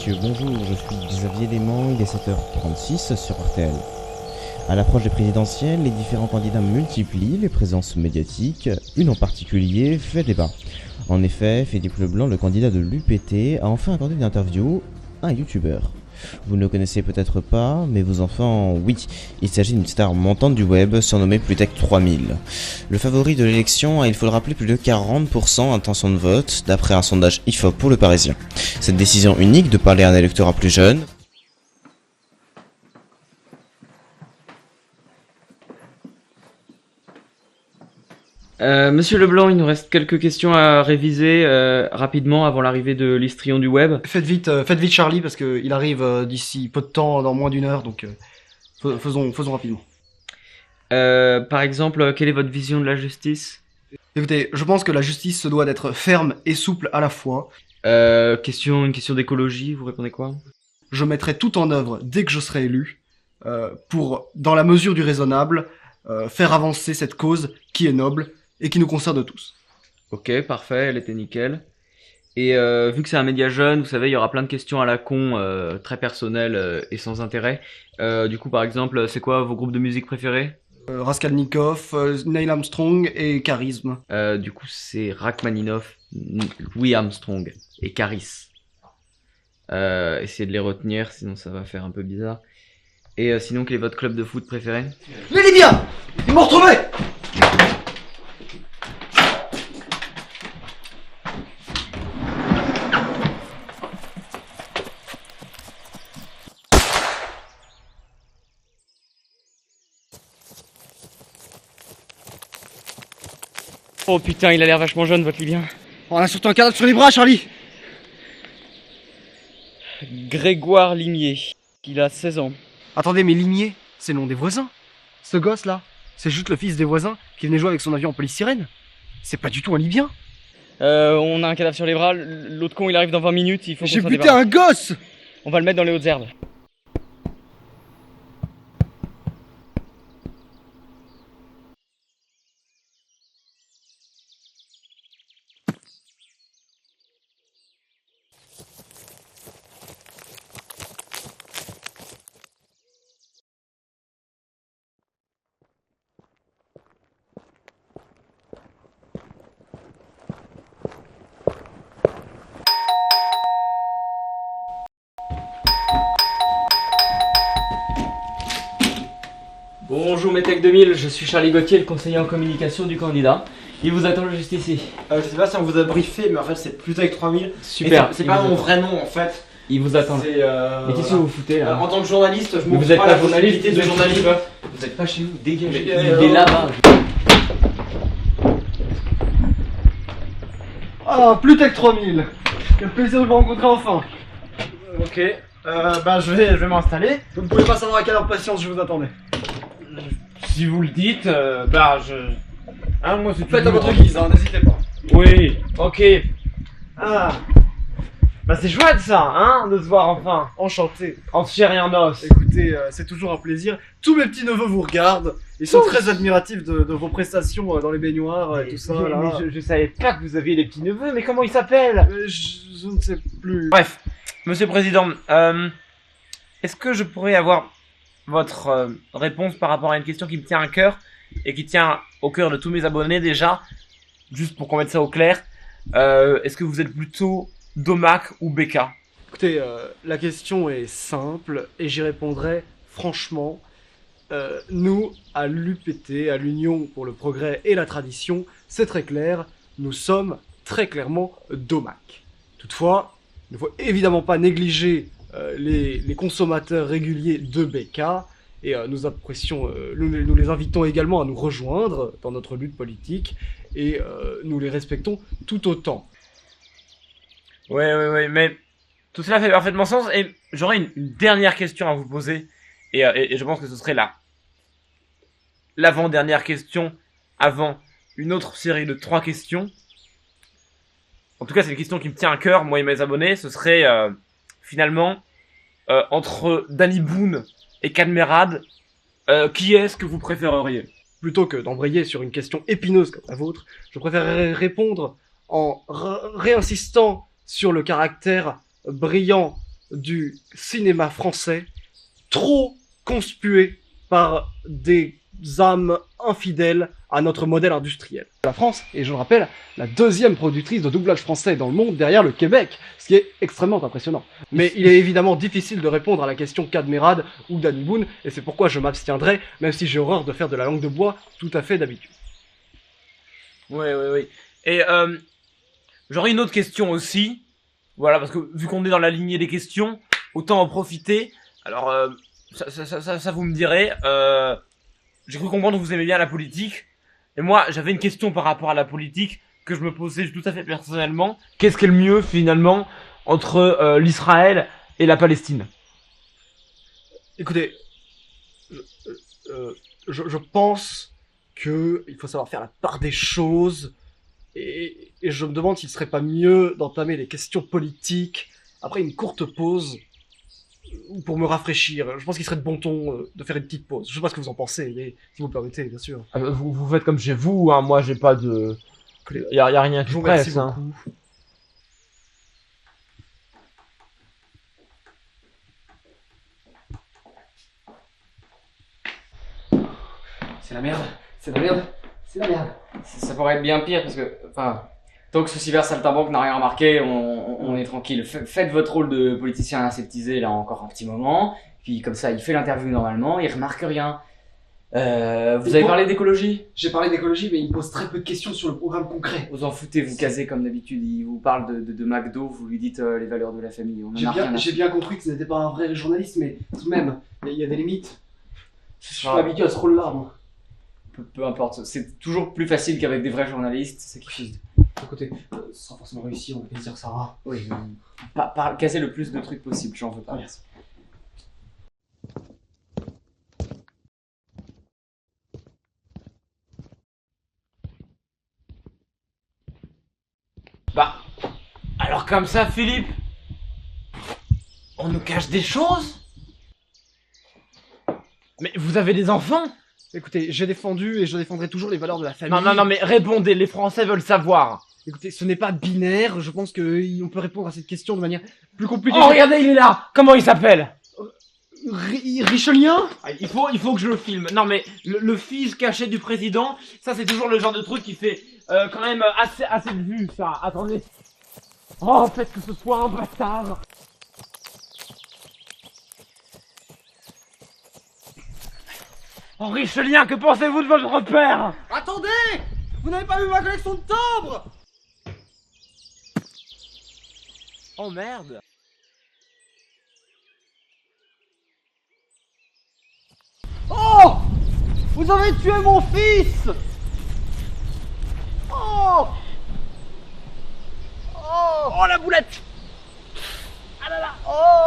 messieurs, bonjour, je suis Xavier Léman, il est 7h36 sur RTL. À l'approche des présidentielles, les différents candidats multiplient les présences médiatiques, une en particulier fait débat. En effet, Philippe Leblanc, le candidat de l'UPT, a enfin accordé une interview à un youtubeur. Vous ne le connaissez peut-être pas, mais vos enfants, oui. Il s'agit d'une star montante du web, surnommée Plutech 3000. Le favori de l'élection a, il faut le rappeler, plus de 40% d'intention de vote, d'après un sondage IFOP pour le Parisien. Cette décision unique de parler à un électorat plus jeune, Monsieur Leblanc, il nous reste quelques questions à réviser rapidement avant l'arrivée de l'histrion du web. Faites vite Charlie, parce qu'il arrive d'ici peu de temps, dans moins d'une heure, donc faisons rapidement. Par exemple, quelle est votre vision de la justice? Écoutez, je pense que la justice se doit d'être ferme et souple à la fois. Une question d'écologie, vous répondez quoi? Je mettrai tout en œuvre dès que je serai élu, pour, dans la mesure du raisonnable, faire avancer cette cause qui est noble et qui nous concerne tous. Ok, parfait, elle était nickel. Et vu que c'est un média jeune, vous savez, il y aura plein de questions à la con, très personnelles et sans intérêt. Du coup, par exemple, c'est quoi vos groupes de musique préférés? Raskolnikov, Neil Armstrong et Charisme. Du coup, c'est Rachmaninoff, Louis Armstrong et Caris. Essayez de les retenir, sinon ça va faire un peu bizarre. Et sinon, quel est votre club de foot préféré? Les Libyens! Ils m'ont retrouvé! Oh putain, il a l'air vachement jeune, votre Libyen. On a surtout un cadavre sur les bras, Charlie! Grégoire Limier. Il a 16 ans. Attendez, mais Limier, c'est le nom des voisins. Ce gosse-là, c'est juste le fils des voisins qui venait jouer avec son avion en police sirène. C'est pas du tout un Libyen. On a un cadavre sur les bras. L'autre con, il arrive dans 20 minutes. Il faut qu'on J'ai s'en buté débarrasse. un gosse! On va le mettre dans les hautes herbes. Bonjour Metec 2000, je suis Charlie Gauthier, le conseiller en communication du candidat. Il vous attend juste ici. Je sais pas si on vous a briefé, mais en fait c'est Plutech 3000. Super. C'est pas mon vrai nom en fait. Il vous attend. C'est Mais qu'est-ce que vous foutez là? en tant que journaliste, je Mais m'occupe vous êtes pas pas la journaliste, possibilité de journalisme. Vous êtes pas chez vous, dégagez. Mais, Il est là-bas. Ah, Plutech 3000! Quel plaisir de vous rencontrer enfin! Ok. Je vais m'installer. Vous ne pouvez pas savoir à quelle impatience je vous attendais. Si vous le dites, moi c'est Faites à votre guise, hein, n'hésitez pas. Oui. Ok. Ah. Bah c'est chouette ça, hein, de se voir enfin. Enchanté. En chair et en os. Écoutez, c'est toujours un plaisir. Tous mes petits neveux vous regardent. Ils sont très admiratifs de vos prestations dans les baignoires et tout ça. Là. Je savais pas que vous aviez des petits neveux, mais comment ils s'appellent? Je ne sais plus. Bref, Monsieur le Président, est-ce que je pourrais avoir votre réponse par rapport à une question qui me tient à cœur et qui tient au cœur de tous mes abonnés déjà, juste pour qu'on mette ça au clair. Est-ce que vous êtes plutôt Domac ou BK? Écoutez, la question est simple et j'y répondrai franchement. Nous, à l'UPT, à l'Union pour le Progrès et la Tradition, c'est très clair, nous sommes très clairement Domac. Toutefois, il ne faut évidemment pas négliger les consommateurs réguliers de BK et nous apprécions, nous les invitons également à nous rejoindre dans notre lutte politique et nous les respectons tout autant. Ouais, mais tout cela fait parfaitement sens et j'aurais une dernière question à vous poser et je pense que ce serait l'avant-dernière question avant une autre série de 3 questions. En tout cas, c'est une question qui me tient à cœur, moi et mes abonnés. Ce serait finalement entre Danny Boone et Cadmerade, qui est-ce que vous préféreriez? Plutôt que d'embrayer sur une question épineuse comme la vôtre, je préférerais répondre en réinsistant sur le caractère brillant du cinéma français, trop conspué par des âmes infidèles à notre modèle industriel. La France est, je le rappelle, la deuxième productrice de doublage français dans le monde derrière le Québec, ce qui est extrêmement impressionnant. Mais il est évidemment difficile de répondre à la question Cadmerade ou Danny Boone, et c'est pourquoi je m'abstiendrai, même si j'ai horreur de faire de la langue de bois tout à fait d'habitude. Oui. Et j'aurais une autre question aussi. Voilà, parce que vu qu'on est dans la lignée des questions, autant en profiter. Alors, ça vous me direz. J'ai cru comprendre que vous aimez bien la politique. Et moi, j'avais une question par rapport à la politique que je me posais tout à fait personnellement. Qu'est-ce qui est le mieux finalement entre l'Israël et la Palestine? Écoutez, je pense que il faut savoir faire la part des choses, et je me demande s'il serait pas mieux d'entamer les questions politiques après une courte pause, ou pour me rafraîchir. Je pense qu'il serait de bon ton de faire une petite pause. Je sais pas ce que vous en pensez, mais si vous le permettez, bien sûr. Vous faites comme chez vous, hein. Moi j'ai pas de... Y a rien qui Je vous remercie presse, hein. beaucoup. C'est la merde, c'est la merde, c'est la merde. Ça pourrait être bien pire parce que, enfin, tant que ce cybersaltimbanque n'a rien remarqué, on est tranquille. Faites votre rôle de politicien aseptisé là encore un petit moment, puis comme ça il fait l'interview normalement, il remarque rien. Vous avez parlé d'écologie? J'ai parlé d'écologie, mais il me pose très peu de questions sur le programme concret. Vous en foutez, vous casez comme d'habitude, il vous parle de McDo, vous lui dites les valeurs de la famille. On en a rien à J'ai bien compris que ce n'était pas un vrai journaliste, mais tout de même, il y a des limites. Je suis pas habitué à ce rôle-là, moi. peu importe, c'est toujours plus facile qu'avec des vrais journalistes, c'est quelque chose. Écoutez, sans forcément réussir, on va dire Sarah. Oui, casser le plus de trucs possible, j'en veux pas. Merci. Bah, alors comme ça, Philippe, on nous cache des choses? Mais vous avez des enfants? Écoutez, j'ai défendu et je défendrai toujours les valeurs de la famille. Non, mais répondez, les Français veulent savoir. Écoutez, ce n'est pas binaire, je pense qu'on peut répondre à cette question de manière plus compliquée. Oh, regardez, il est là. Comment il s'appelle? Richelien? Il faut que je le filme. Non, mais le fils caché du président, ça c'est toujours le genre de truc qui fait quand même assez de vues, ça. Attendez. Oh, faites que ce soit un bâtard. Oh, Richelien, que pensez-vous de votre père? Attendez! Vous n'avez pas vu ma collection de timbres? Oh merde. Oh! Vous avez tué mon fils! Oh! Oh! Oh, la boulette. Ah là là! Oh!